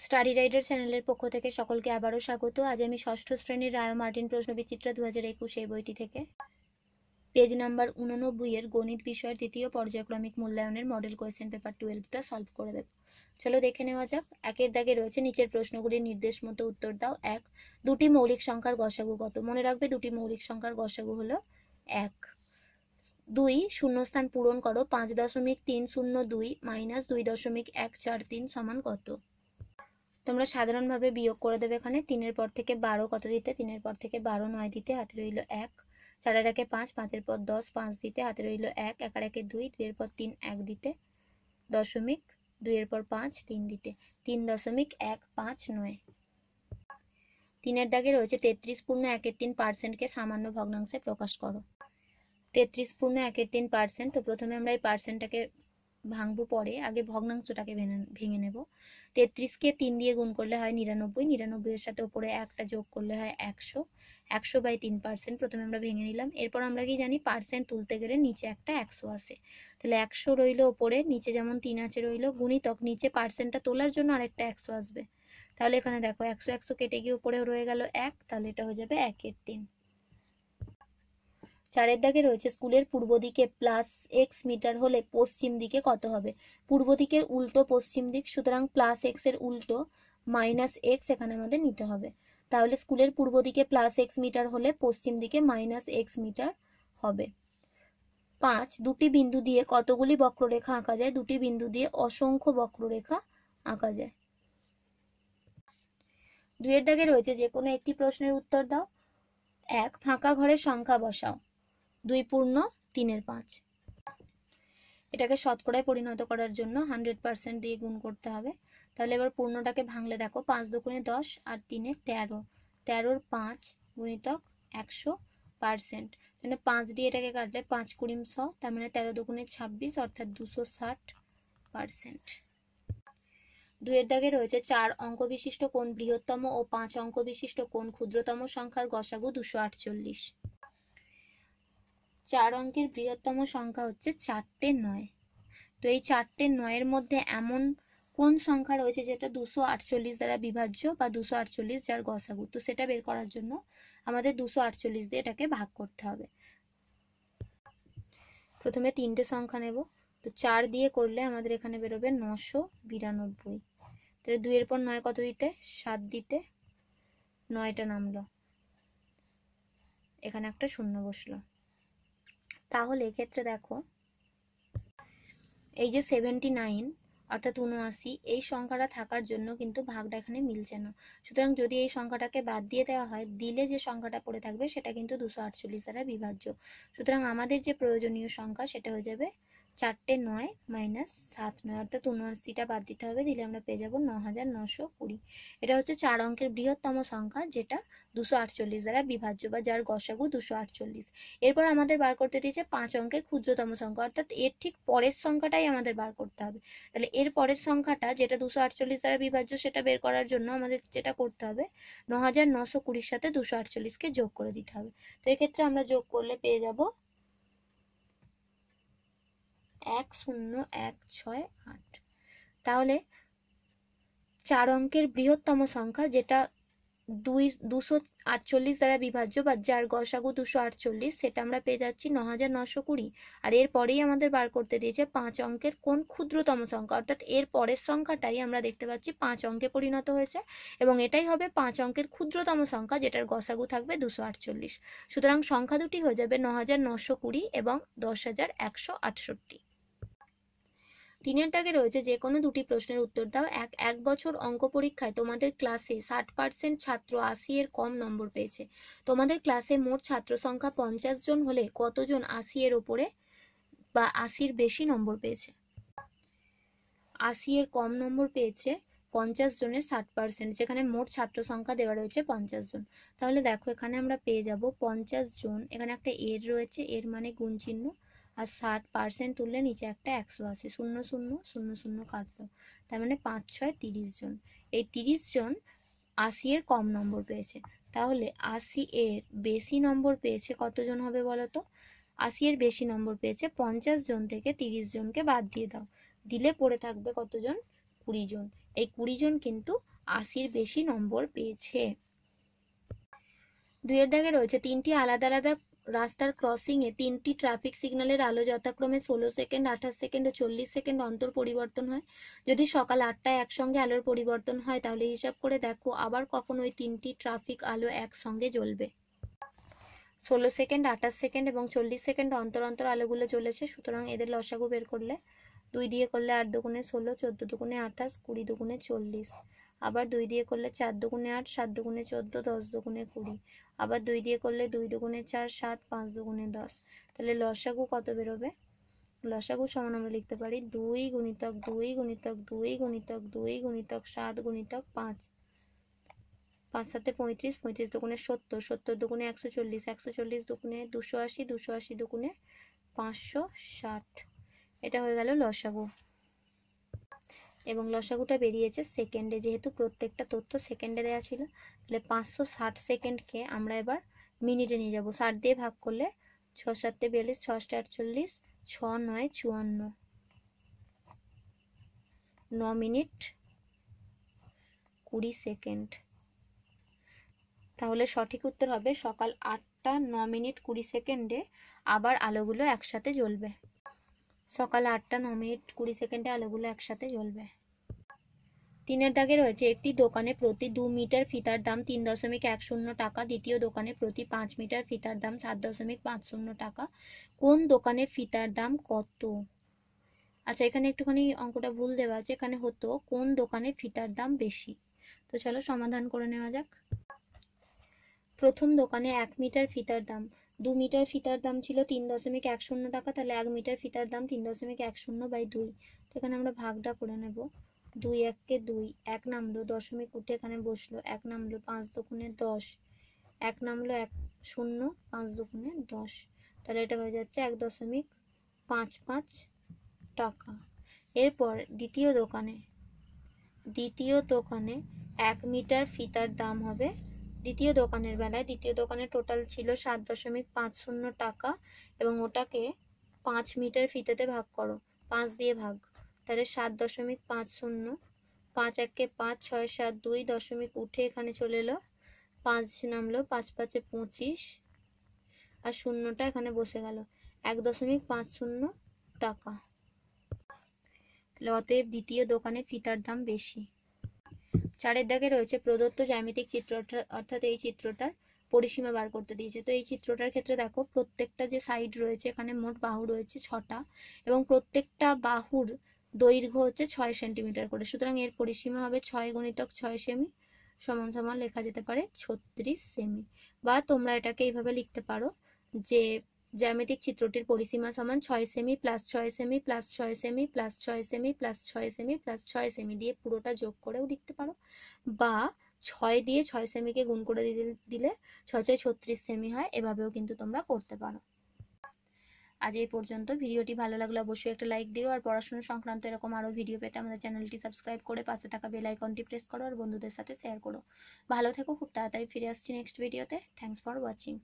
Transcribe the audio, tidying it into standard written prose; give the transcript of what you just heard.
Study rider চ্যানেলের পক্ষ থেকে সকলকে আবারও স্বাগত। আজ আমি ষষ্ঠ শ্রেণীর রায় মার্টিন প্রশ্নবিচিত্রা 2021 এই বইটি থেকে পেজ নাম্বার 89 এর গণিত বিষয়ের তৃতীয় পর্যায়ক্রমিক মূল্যায়নের মডেল কোয়েশ্চেন পেপার 12টা সলভ করে দেব। চলো দেখে নেওয়া যাক। একের দাগে রয়েছে নিচের প্রশ্নগুলির নির্দেশ মতো উত্তর দাও। 1, দুটি মৌলিক সংখ্যার গসাগু কত? মনে রাখবে দুটি মৌলিক সংখ্যার গসাগু হলো 1। 2, শূন্যস্থান পূরণ করো। 5.302 মাইনাস 2.143 সমান কত? তোমরা সাধারণভাবে বিয়োগ করে দেবে। এখানে 3 এর পর থেকে 12 কত দিতে? 3 এর পর থেকে 12 9 দিতে, হাতে রইল 1। 4 এর একে 5, 5 এর পর 10 5 দিতে, হাতে রইল 1। 1 এর একে 2, 2 এর পর 3 1 দিতে, দশমিক 2 এর পর 5 3 দিতে, 3.159। 3 এর দাগে রয়েছে 33.1 কে সামান্য ভগ্নাংশে প্রকাশ করো। 33.1 তো প্রথমে আমরা এই পার্সেন্টটাকে ভাঙবো, পরে আগে ভগ্নাংশটাকে ভেঙে নেব। 33 কে 3 দিয়ে গুণ করলে হয় 99, 99 এর সাথে উপরে একটা যোগ করলে হয় 100, 100/3%। প্রথমে আমরা ভেঙে নিলাম। এরপর আমরা কি জানি, পার্সেন্ট তুলতে গেলে নিচে একটা 100 আসে, তাহলে 100 রইল ওপরে, নিচে যেমন 3 আছে রইল, গুণিতক নিচে পার্সেন্টটা তোলার জন্য আরেকটা 100 আসবে। তাহলে এখানে দেখো 100 100 কেটে গিয়ে উপরে রয়ে গেল 1, তাহলে এটা হয়ে যাবে 1/3। 4 এর দাগে রয়েছে স্কুলের পূর্ব দিকে +x মিটার হলে পশ্চিম দিকে কত হবে? পূর্ব দিকের উল্টো পশ্চিম দিক, সুতরাং +x এর উল্টো -x এখানে আমাদের নিতে হবে। তাহলে স্কুলের পূর্ব দিকে +x মিটার হলে পশ্চিম দিকে -x মিটার হবে। 5, দুটি বিন্দু দিয়ে কতগুলি বক্ররেখা আঁকা যায়? দুটি বিন্দু দিয়ে অসংখ্য বক্ররেখা আঁকা যায়। 2 এর দাগে রয়েছে যে কোনো একটি প্রশ্নের উত্তর দাও। 1, ফাঁকা ঘরের সংখ্যা বসাও। 2 পূর্ণ 3 এর 5। এটাকে শতকরায় পরিণত করার জন্য 100% দিয়ে গুণ করতে হবে। তাহলে এবার পূর্ণটাকে ভাঙলে দেখো 5 দুগুণে 10 আর 3 এ 13, 13 5 গুণিতক 100%। মানে 5 দিয়ে এটাকে কাটলে 5 কুড়ি 100, তার মানে 13 দুগুণে 26 অর্থাৎ 260%। 2 এর দাগে রয়েছে 4 অঙ্ক বিশিষ্ট কোন বৃহত্তম ও 5 অঙ্ক বিশিষ্ট কোন ক্ষুদ্রতম সংখ্যার গসাগু 248। 4 অঙ্কের বৃহত্তম সংখ্যা হচ্ছে 4টে 9। তো এই 4টে 9-এর মধ্যে এমন কোন সংখ্যা রয়েছে যেটা 248 দ্বারা বিভাজ্য বা 248 যার গসাগু? তো সেটা বের করার জন্য আমাদের 248 দিয়ে এটাকে ভাগ করতে হবে। প্রথমে 3টে সংখ্যা নেব। তো 4 দিয়ে করলে আমাদের এখানে বেরোবে 992। তাহলে 2 এর পর 9 কত দিতে? 7 দিতে, 9টা নামলো, এখানে একটা শূন্য বসলো। তাহলে এক্ষেত্রে দেখো এই যে 79 অর্থাৎ 79, এই সংখ্যাটা থাকার জন্য কিন্তু ভাগটা এখানে মিলছে না। সুতরাং যদি এই সংখ্যাটাকে বাদ দিয়ে দেওয়া হয়, দিলে যে সংখ্যাটা পড়ে থাকবে সেটা কিন্তু 248 দ্বারা বিভাজ্য। সুতরাং আমাদের যে প্রয়োজনীয় সংখ্যা সেটা হয়ে যাবে 4টে 9 মাইনাস 7 9, অর্থাৎ 79টা বাদ দিতে হবে, দিলে আমরা পেয়ে যাবো 9920। এটা হচ্ছে 4 অঙ্কের বৃহত্তম সংখ্যা যেটা 248 দ্বারা বিভাজ্য বা যার গসাগু 248। এরপর আমাদের বার করতে দিয়েছে 5 অঙ্কের ক্ষুদ্রতম সংখ্যা, অর্থাৎ এর ঠিক পরের সংখ্যাটাই আমাদের বার করতে হবে। তাহলে এর পরের সংখ্যাটা যেটা 248 দ্বারা বিভাজ্য সেটা বের করার জন্য আমাদের যেটা করতে হবে, 9920-র সাথে 248-কে যোগ করে দিতে হবে। তো এক্ষেত্রে আমরা যোগ করলে পেয়ে যাব 10168। তাহলে 4 অঙ্কের বৃহত্তম সংখ্যা যেটা 248 দ্বারা বিভাজ্য বা যার গসাগু 248, সেটা আমরা পেয়ে যাচ্ছি 9920। আর এর পরেই আমাদের বার করতে দিয়েছে 5 অঙ্কের কোন ক্ষুদ্রতম সংখ্যা, অর্থাৎ এর পরের সংখ্যাটাই আমরা দেখতে পাচ্ছি 5 অঙ্কে পরিণত হয়েছে এবং এটাই হবে 5 অঙ্কের ক্ষুদ্রতম সংখ্যা যেটার গসাগু থাকবে 248। সুতরাং সংখ্যা দুটি হয়ে যাবে 9920 এবং 10168। 3 এর দাগে রয়েছে যে কোনো দুটি প্রশ্নের উত্তর দাও। এক বছর অঙ্ক পরীক্ষায় তোমাদের ক্লাসে 60% ছাত্র 80 এর কম নম্বর পেয়েছে। তোমাদের ক্লাসে মোট ছাত্র সংখ্যা 50 জন হলে কতজন 80 এর উপরে বা 80-র বেশি নম্বর পেয়েছে? 80 এর কম নম্বর পেয়েছে 50 জনের 60%, যেখানে মোট ছাত্র সংখ্যা দেওয়া রয়েছে 50 জন। তাহলে দেখো এখানে আমরা পেয়ে যাব 50 জন, এখানে একটা এর রয়েছে, এর মানে গুণ চিহ্ন, আর 60% তুললে নিচে একটা 180, 0 0 0 0 কাটলো, তার মানে 5 6 30 জন। এই 30 জন 80 এর কম নম্বর পেয়েছে। তাহলে 80 এর বেশি নম্বর পেয়েছে কতজন হবে বলো তো? 80 এর বেশি নম্বর পেয়েছে 50 জন থেকে 30 জনকে বাদ দিয়ে দাও, দিলে পড়ে থাকবে কতজন? 20 জন। এই 20 জন কিন্তু 80-র বেশি নম্বর পেয়েছে। 2-এর দাগে রয়েছে 3টি আলাদা আলাদা রাস্তার ক্রসিং এ 3টি ট্রাফিক সিগন্যালের আলো যথাক্রমে 16 সেকেন্ড, 28 সেকেন্ড ও 40 সেকেন্ড অন্তর পরিবর্তন হয়। যদি সকাল 8টায় একসঙ্গে আলোর পরিবর্তন হয় তাহলে হিসাব করে দেখো আবার কখন ওই 3টি ট্রাফিক আলো একসঙ্গে জ্বলবে। 16 সেকেন্ড, 28 সেকেন্ড এবং 40 সেকেন্ড অন্তর অন্তর আলোগুলো জ্বলেছে, সুতরাং এদের লসাগু বের করলে 2 দিয়ে করলে 8 দুগুণে 16, 14 দুগুণে 28, 20 দুগুণে 40, আবার 2 দিয়ে করলে 4 দুগুণে 8, 7 দুগুণে 14, 10 দুগুণে 20, আবার 2 দিয়ে করলে 2 দুগুণে 4, 7, 5 দুগুণে 10। তাহলে লসাগু কত বেরোবে? লসাগু সমান আমরা লিখতে পারি 2 গুণিতক 2 গুণিতক 2 গুণিতক 2 গুণিতক 7 গুণিতক 5, 5 7 35, 35 দুগুণে 70, 70 দুগুণে 140, 140 দুগুণে 280, 280 দুগুণে 560। এটা হয়ে গেল লসাগু। এবং লসাগুটা বেরিয়েছে সেকেন্ডে, যেহেতু প্রত্যেকটা তথ্য সেকেন্ডে দেওয়া ছিল, তাহলে 560 সেকেন্ডকে আমরা এবার মিনিটে নিয়ে যাব। 60 দিয়ে ভাগ করলে 6 7 42, 6 8 48, 6 9 54, 9 মিনিট 20 সেকেন্ড। তাহলে সঠিক উত্তর হবে সকাল 8টা 9 মিনিট 20 সেকেন্ডে আবার আলোগুলো একসাথে জ্বলবে। সকাল 8টা 9 মিনিট 20 সেকেন্ডে আলোগুলো একসাথে জ্বলবে। 3-এর দাগে রয়েছে একটি দোকানে প্রতি 2 মিটার ফিতার দাম 3.10 টাকা, দ্বিতীয় দোকানে প্রতি 5 মিটার ফিতার দাম 7.50 টাকা। কোন দোকানে ফিতার দাম কত? আচ্ছা, এখানে একটুখানি অঙ্কটা ভুল দেওয়া আছে, এখানে হতো কোন দোকানে ফিতার দাম বেশি। তো চলো সমাধান করে নেওয়া যাক। প্রথম দোকানে 1 মিটার ফিতার দাম, 2 মিটার ফিতার দাম ছিল 3.10 টাকা, তাহলে 1 মিটার ফিতার দাম 3.10/2। তো এখানে আমরা ভাগটা করে নেব। 2 1 2, 1 নামলো, দশমিক উঠে এখানে বসলো, 1 নামলো, 5 দুগুণে 10, 1 নামলো 1 0, 5 দুগুণে 10, তাহলে এটা হয়ে যাচ্ছে 1.55 টাকা। এরপর দ্বিতীয় দোকানে 1 মিটার ফিতার দাম হবে, দ্বিতীয় দোকানের বেলায় দ্বিতীয় দোকানে টোটাল ছিল 7.50 টাকা এবং ওটাকে 5 মিটার ফিতাতে ভাগ করো, 5 দিয়ে ভাগ, তাহলে 7.50, 5 1 5, 6 7 2, দশমিক উঠে এখানে চলে এলো, 5 নামলো, 5 5 25 আর শূন্যটা এখানে বসে গেল, 1.50 টাকা। অতএব দ্বিতীয় দোকানে ফিতার দাম বেশি। 4-এর দাগে রয়েছে প্রদত্ত জ্যামিতিক চিত্র, অর্থাৎ এই চিত্রটার পরিসীমা বার করতে দিয়েছে। তো এই চিত্রটার ক্ষেত্রে দেখো প্রত্যেকটা যে সাইড রয়েছে, এখানে মোট বাহু রয়েছে 6টা এবং প্রত্যেকটা বাহুর দৈর্ঘ্য হচ্ছে 6 সেন্টিমিটার করে, সুতরাং এর পরিসীমা হবে 6 গুণিতক 6 সেমি সমান সমান লেখা যেতে পারে 36 সেমি। বা তোমরা এটাকে এইভাবে লিখতে পারো যে জ্যামিতিক চিত্রটির পরিসীমা সমান 6 semi plus 6 semi plus 6 semi plus 6 semi plus 6 semi plus 6 semi দিয়ে পুরোটা যোগ করেও লিখতে পারো, বা 6 দিয়ে 6 সেমিকে গুণ করে দিলে 6 6 36 সেমি হয়, এভাবেও কিন্তু তোমরা করতে পারো। আজ এই পর্যন্ত। ভিডিওটি ভালো লাগলে অবশ্যই একটা লাইক দিও, আর পড়াশোনা সংক্রান্ত এরকম আরো ভিডিও পেতে আমাদের চ্যানেলটি সাবস্ক্রাইব করে পাশে থাকা বেল আইকনটি প্রেস করো আর বন্ধুদের সাথে শেয়ার করো। ভালো থেকো, খুব তাড়াতাড়ি ফিরে আসছি নেক্সট ভিডিওতে। Thanks for watching.